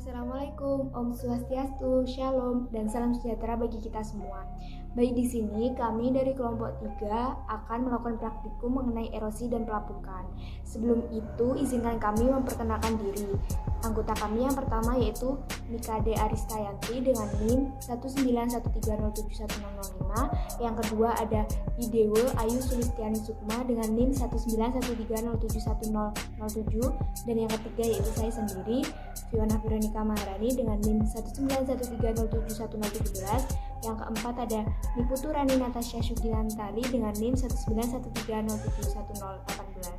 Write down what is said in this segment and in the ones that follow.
Assalamualaikum, Om Swastiastu, Shalom, dan salam sejahtera bagi kita semua. Baik, di sini kami dari kelompok 3 akan melakukan praktikum mengenai erosi dan pelapukan. Sebelum itu, izinkan kami memperkenalkan diri. Anggota kami yang pertama yaitu Nikade Aristayanti dengan NIM 191307105. Yang kedua ada Idewe Ayu Sulistiani Sukma dengan NIM 191307107. Dan yang ketiga yaitu saya sendiri, Fiona Veronica Maharani dengan NIM 191307117. Yang keempat ada Niputu Rani Natasha Sugilantali dengan NIM 191307118.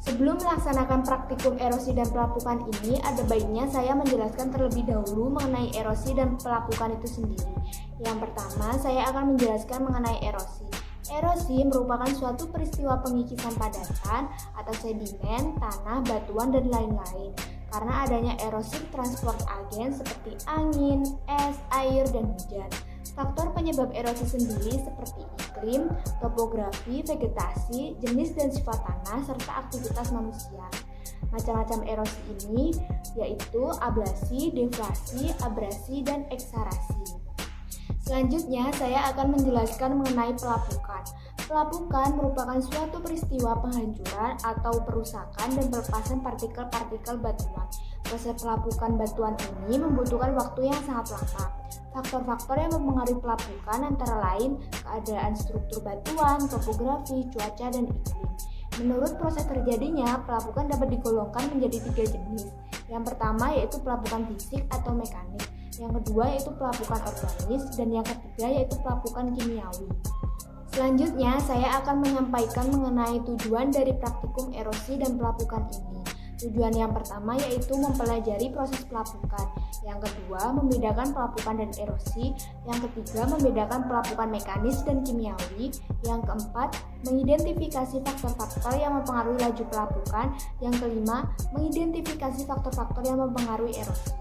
Sebelum melaksanakan praktikum erosi dan pelapukan ini, ada baiknya saya menjelaskan terlebih dahulu mengenai erosi dan pelapukan itu sendiri. Yang pertama, saya akan menjelaskan mengenai erosi. Erosi merupakan suatu peristiwa pengikisan padatan atau sedimen, tanah, batuan, dan lain-lain. Karena adanya erosi transport agen seperti angin, es, air, dan hujan. Faktor penyebab erosi sendiri seperti iklim, topografi, vegetasi, jenis dan sifat tanah, serta aktivitas manusia. Macam-macam erosi ini yaitu ablasi, deflasi, abrasi, dan eksarasi. Selanjutnya, saya akan menjelaskan mengenai pelapukan. Pelapukan merupakan suatu peristiwa penghancuran atau perusakan dan pelepasan partikel-partikel batuan. Proses pelapukan batuan ini membutuhkan waktu yang sangat lama. Faktor-faktor yang mempengaruhi pelapukan antara lain keadaan struktur batuan, topografi, cuaca, dan iklim. Menurut proses terjadinya, pelapukan dapat digolongkan menjadi 3 jenis. Yang pertama yaitu pelapukan fisik atau mekanik. Yang kedua yaitu pelapukan organis, dan yang ketiga yaitu pelapukan kimiawi. Selanjutnya, saya akan menyampaikan mengenai tujuan dari praktikum erosi dan pelapukan ini. Tujuan yang pertama yaitu mempelajari proses pelapukan. Yang kedua, membedakan pelapukan dan erosi. Yang ketiga, membedakan pelapukan mekanis dan kimiawi. Yang keempat, mengidentifikasi faktor-faktor yang mempengaruhi laju pelapukan. Yang kelima, mengidentifikasi faktor-faktor yang mempengaruhi erosi.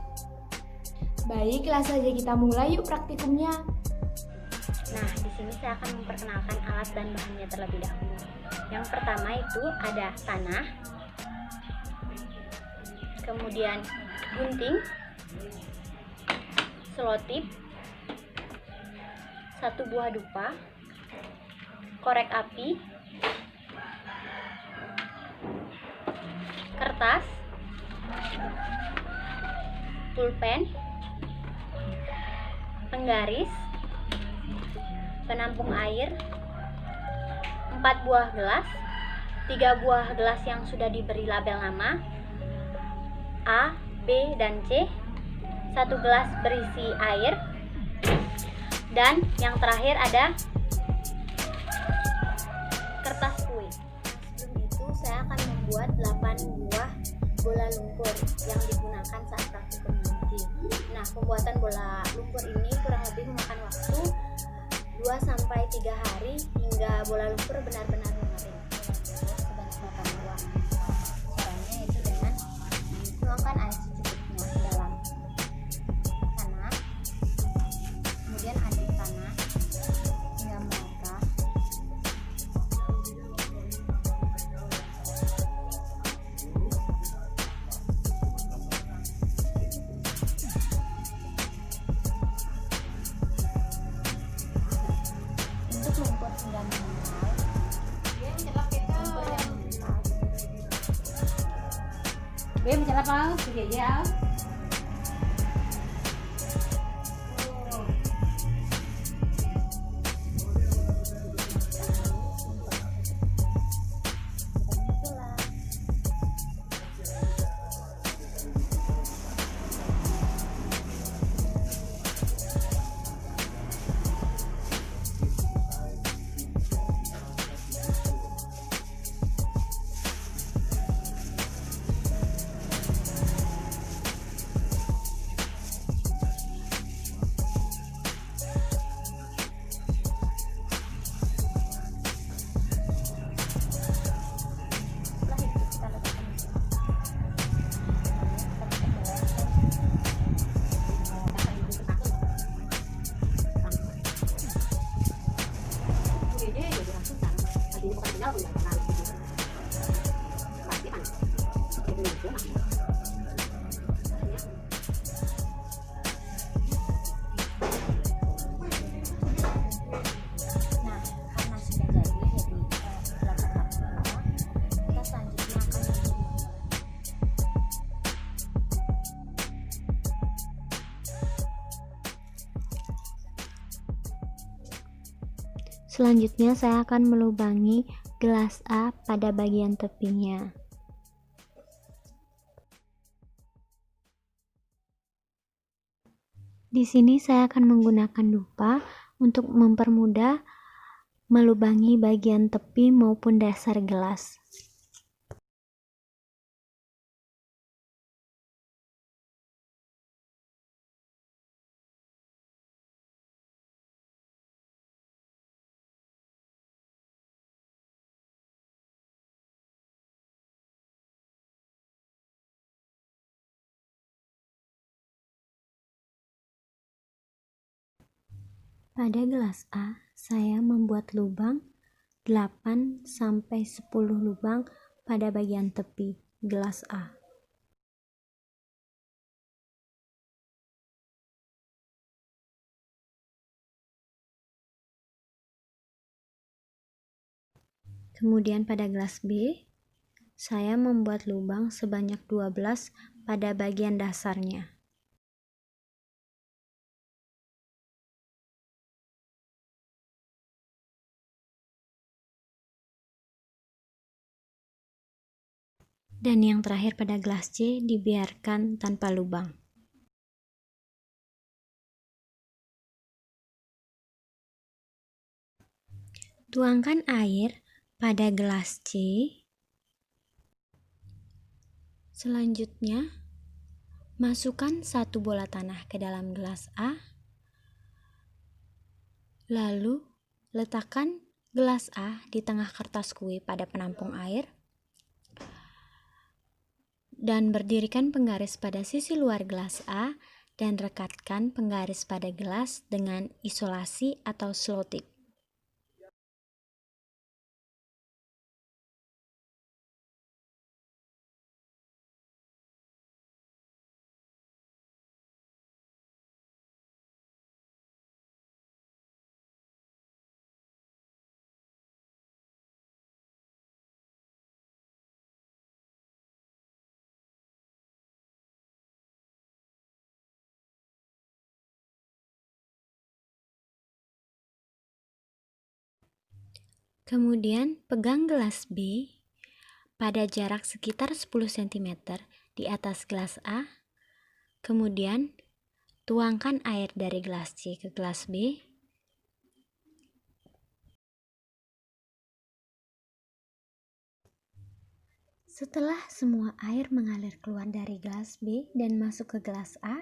Baik, langsung saja kita mulai yuk praktikumnya. Nah, di sini saya akan memperkenalkan alat dan bahannya terlebih dahulu. Yang pertama itu ada tanah, kemudian gunting, selotip, 1 buah dupa, korek api, kertas, pulpen, penggaris, penampung air, 4 buah gelas, 3 buah gelas yang sudah diberi label nama A, B, dan C, 1 gelas berisi air, dan yang terakhir ada kertas kue. Sebelum itu saya akan membuat 8 buah bola lumpur yang digunakan saat praktikum nanti. Nah, pembuatan bola lumpur ini kurang lebih memakan waktu 2-3 hari hingga bola lumpur benar-benar mengering. Sebanyak 8 buah. Caranya itu dengan menuangkan air secukupnya ke dalam tanah, kemudian aduk tanah hingga merata. Untuk lumpur hingga mengental, Bem chả bao thì vậy áo Selanjutnya saya akan melubangi gelas A pada bagian tepinya. Di sini saya akan menggunakan dupa untuk mempermudah melubangi bagian tepi maupun dasar gelas. Pada gelas A, saya membuat lubang 8-10 lubang pada bagian tepi gelas A. Kemudian pada gelas B, saya membuat lubang sebanyak 12 pada bagian dasarnya. Dan yang terakhir pada gelas C dibiarkan tanpa lubang. Tuangkan air pada gelas C. Selanjutnya, masukkan 1 bola tanah ke dalam gelas A. Lalu, letakkan gelas A di tengah kertas kue pada penampung air. Dan berdirikan penggaris pada sisi luar gelas A dan rekatkan penggaris pada gelas dengan isolasi atau slow tip. Kemudian pegang gelas B pada jarak sekitar 10 cm di atas gelas A. Kemudian tuangkan air dari gelas C ke gelas B. Setelah semua air mengalir keluar dari gelas B dan masuk ke gelas A,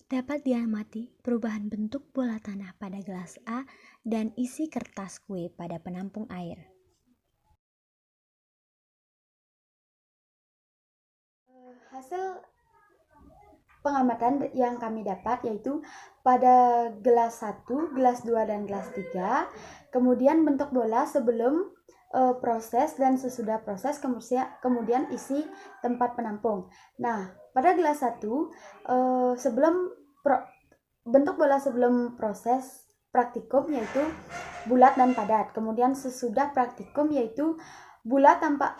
dapat diamati perubahan bentuk bola tanah pada gelas A dan isi kertas kue pada penampung air. Hasil pengamatan yang kami dapat yaitu pada gelas 1, gelas 2, dan gelas 3, kemudian bentuk bola sebelum proses dan sesudah proses, kemudian isi tempat penampung. Nah, pada gelas 1, bentuk bola sebelum proses praktikum yaitu bulat dan padat. Kemudian sesudah praktikum yaitu bulat tanpa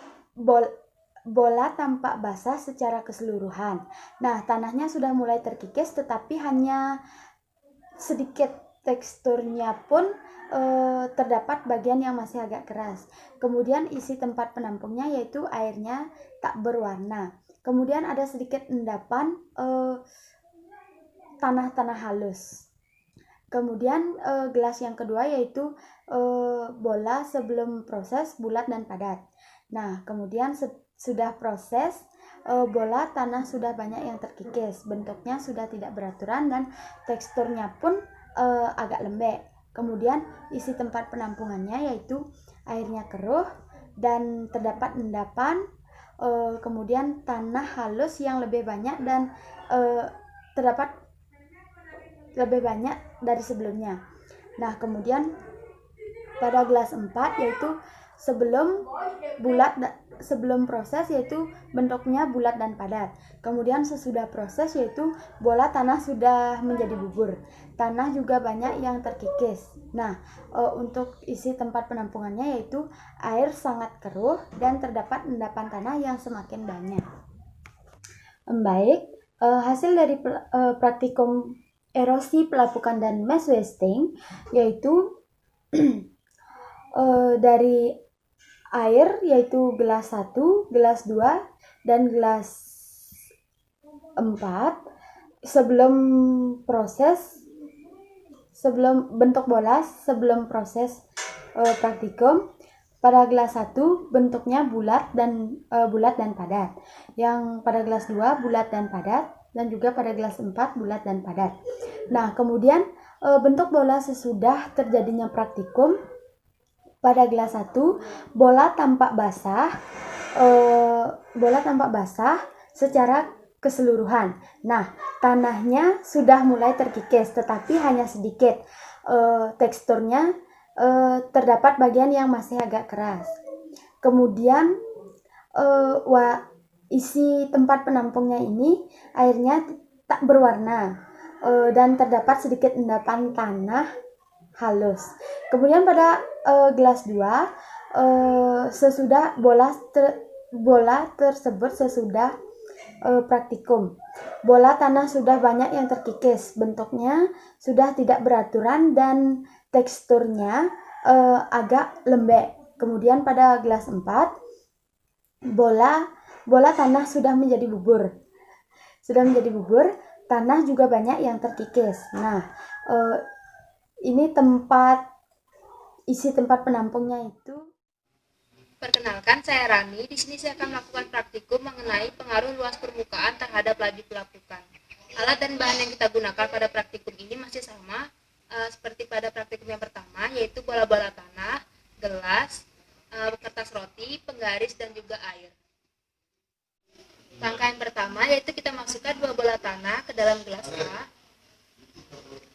bola tampak basah secara keseluruhan. Nah, tanahnya sudah mulai terkikis tetapi hanya sedikit, teksturnya pun terdapat bagian yang masih agak keras. Kemudian isi tempat penampungnya yaitu airnya tak berwarna. Kemudian ada sedikit endapan tanah-tanah halus. Kemudian gelas yang kedua yaitu bola sebelum proses bulat dan padat. Nah, kemudian sudah proses bola tanah sudah banyak yang terkikis, bentuknya sudah tidak beraturan dan teksturnya pun agak lembek. Kemudian isi tempat penampungannya yaitu airnya keruh dan terdapat endapan, kemudian tanah halus yang lebih banyak dan terdapat lebih banyak dari sebelumnya. Nah, kemudian pada gelas 4 yaitu sebelum proses yaitu bentuknya bulat dan padat. Kemudian sesudah proses yaitu bola tanah sudah menjadi bubur. Tanah juga banyak yang terkikis. Nah, untuk isi tempat penampungannya yaitu air sangat keruh dan terdapat endapan tanah yang semakin banyak. Baik, hasil dari praktikum erosi pelapukan dan mass wasting yaitu dari air, yaitu gelas 1, gelas 2, dan gelas 4. Sebelum bentuk bola, sebelum proses praktikum, pada gelas 1 bentuknya bulat dan padat. Yang pada gelas 2 bulat dan padat, dan juga pada gelas 4 bulat dan padat. Nah, kemudian bentuk bola sesudah terjadinya praktikum, pada gelas 1 bola tampak basah secara keseluruhan. Nah, tanahnya sudah mulai terkikis, tetapi hanya sedikit. Teksturnya terdapat bagian yang masih agak keras. Kemudian isi tempat penampungnya ini airnya tak berwarna dan terdapat sedikit endapan tanah halus. Kemudian pada gelas 2, sesudah bola tersebut sesudah praktikum, bola tanah sudah banyak yang terkikis, bentuknya sudah tidak beraturan dan teksturnya agak lembek. Kemudian pada gelas 4, bola tanah sudah menjadi bubur, tanah juga banyak yang terkikis. Nah, ini isi tempat penampungnya itu. Perkenalkan, saya Rani. Di sini saya akan melakukan praktikum mengenai pengaruh luas permukaan terhadap laju pelapukan. Alat dan bahan yang kita gunakan pada praktikum ini masih sama seperti pada praktikum yang pertama, yaitu bola-bola tanah, gelas, kertas roti, penggaris, dan juga air. Langkah yang pertama yaitu kita masukkan 2 bola tanah ke dalam gelas A.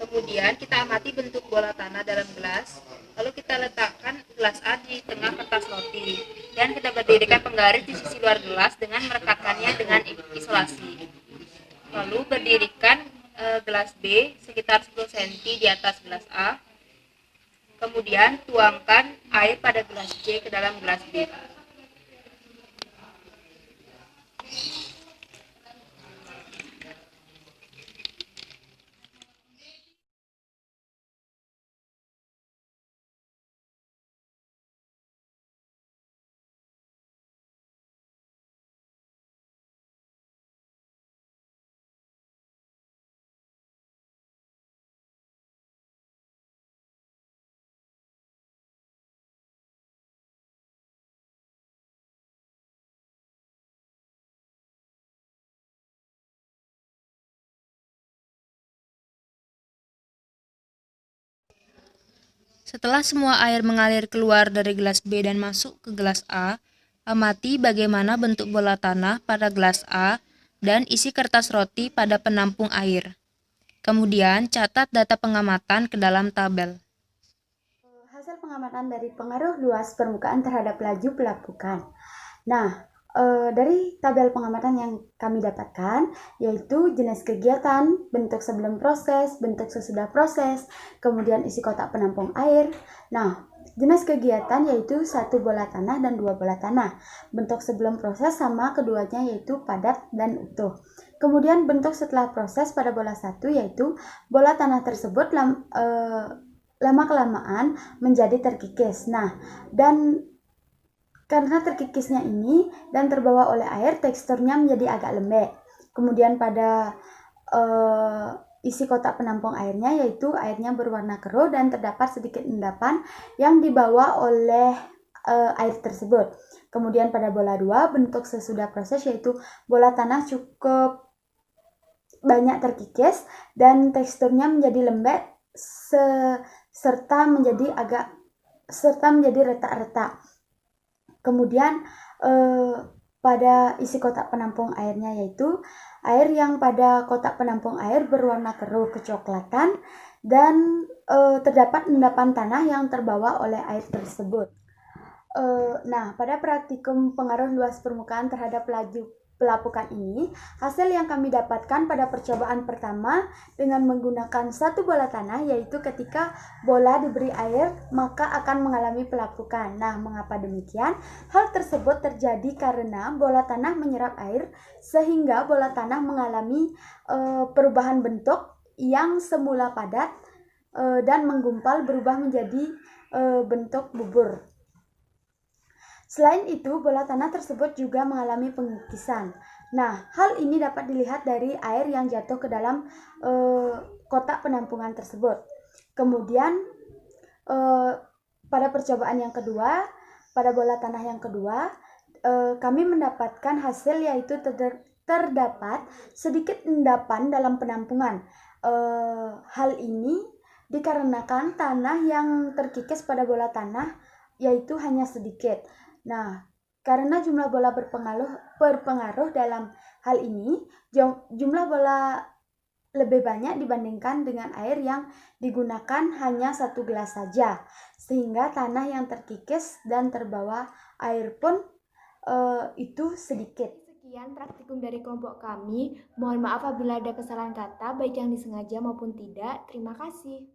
Kemudian kita amati bentuk bola tanah dalam gelas, lalu kita letakkan gelas A di tengah kertas roti, dan kita berdirikan penggaris di sisi luar gelas dengan merekatkannya dengan isolasi. Lalu berdirikan gelas B sekitar 10 cm di atas gelas A. Kemudian tuangkan air pada gelas C ke dalam gelas B. Setelah semua air mengalir keluar dari gelas B dan masuk ke gelas A, amati bagaimana bentuk bola tanah pada gelas A dan isi kertas roti pada penampung air. Kemudian catat data pengamatan ke dalam tabel. Hasil pengamatan dari pengaruh luas permukaan terhadap laju pelapukan. Nah, dari tabel pengamatan yang kami dapatkan, yaitu jenis kegiatan, bentuk sebelum proses, bentuk sesudah proses, kemudian isi kotak penampung air. Nah, jenis kegiatan yaitu 1 bola tanah dan 2 bola tanah. Bentuk sebelum proses sama keduanya yaitu padat dan utuh. Kemudian bentuk setelah proses pada bola 1 yaitu bola tanah tersebut lama-kelamaan menjadi terkikis. Nah, dan karena terkikisnya ini dan terbawa oleh air, teksturnya menjadi agak lembek. Kemudian pada isi kotak penampung airnya, yaitu airnya berwarna keruh dan terdapat sedikit endapan yang dibawa oleh air tersebut. Kemudian pada bola 2, bentuk sesudah proses yaitu bola tanah cukup banyak terkikis dan teksturnya menjadi lembek serta menjadi retak-retak. Kemudian pada isi kotak penampung airnya yaitu air yang pada kotak penampung air berwarna keruh kecoklatan dan terdapat endapan tanah yang terbawa oleh air tersebut. Nah, pada praktikum pengaruh luas permukaan terhadap laju pelapukan ini, hasil yang kami dapatkan pada percobaan pertama dengan menggunakan 1 bola tanah, yaitu ketika bola diberi air maka akan mengalami pelapukan. Nah, mengapa demikian? Hal tersebut terjadi karena bola tanah menyerap air sehingga bola tanah mengalami perubahan bentuk yang semula padat dan menggumpal berubah menjadi bentuk bubur. Selain itu, bola tanah tersebut juga mengalami pengikisan. Nah, hal ini dapat dilihat dari air yang jatuh ke dalam kotak penampungan tersebut. Kemudian pada percobaan yang kedua, pada bola tanah yang kedua, kami mendapatkan hasil yaitu terdapat sedikit endapan dalam penampungan. Hal ini dikarenakan tanah yang terkikis pada bola tanah yaitu hanya sedikit. Nah, karena jumlah bola berpengaruh dalam hal ini, jumlah bola lebih banyak dibandingkan dengan air yang digunakan hanya 1 gelas saja, sehingga tanah yang terkikis dan terbawa air pun itu sedikit. Sekian praktikum dari kelompok kami. Mohon maaf apabila ada kesalahan kata, baik yang disengaja maupun tidak. Terima kasih.